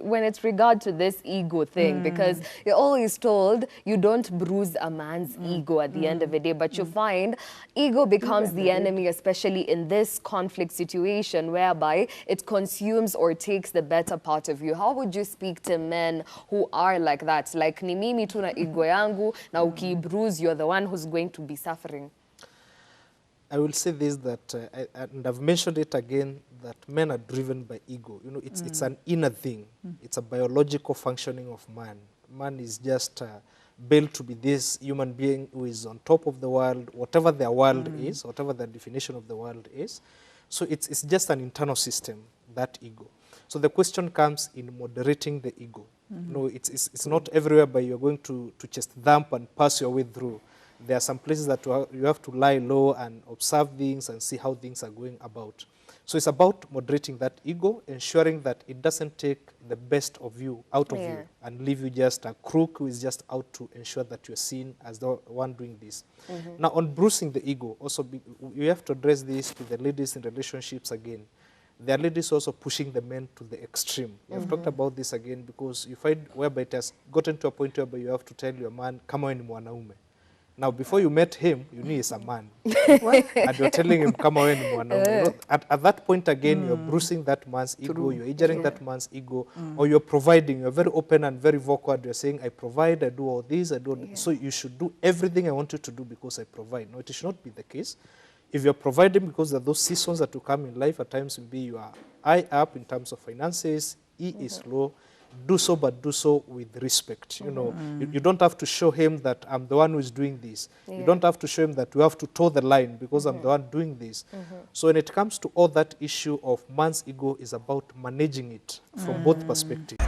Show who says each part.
Speaker 1: When it's regard to this ego thing, because you're always told you don't bruise a man's ego at the end of the day, but you find ego becomes the enemy, especially in this conflict situation whereby it consumes or takes the better part of you. How would you speak to men who are like that? Like, ni mimi tu na ego yangu, na uki bruise, you're the one who's going to be suffering.
Speaker 2: I will say this, that, and I've mentioned it again, that men are driven by ego. You know, it's an inner thing. It's a biological functioning of man. Man is just built to be this human being who is on top of the world, whatever their world is, whatever their definition of the world is. So it's just an internal system, that ego. So the question comes in moderating the ego. You know, it's not everywhere, but you're going to just thump and pass your way through. There are some places that you have to lie low and observe things and see how things are going about. So it's about moderating that ego, ensuring that it doesn't take the best of you out of you and leave you just a crook who is just out to ensure that you're seen as the one doing this. Now, on bruising the ego, also you have to address this to the ladies in relationships again. There are ladies also pushing the men to the extreme. We have talked about this again, because you find whereby it has gotten to a point whereby you have to tell your man, kama wewe ni mwanaume. Now, before you met him, you knew he's a man. And you're telling him, kama wewe ni mwanaume. You know, at that point again, you're bruising that man's ego, you're injuring that man's ego, or you're providing, you're very open and very vocal. You're saying, I provide, I do all this, I do all this. So you should do everything I want you to do because I provide. No, it should not be the case. If you're providing because there are those seasons that will come in life, at times will be you are high up in terms of finances, he is low. Do so, but do so with respect. You know, you don't have to show him that I'm the one who is doing this. You don't have to show him that you have to toe the line because I'm the one doing this. So when it comes to all that issue of man's ego, is about managing it from both perspectives.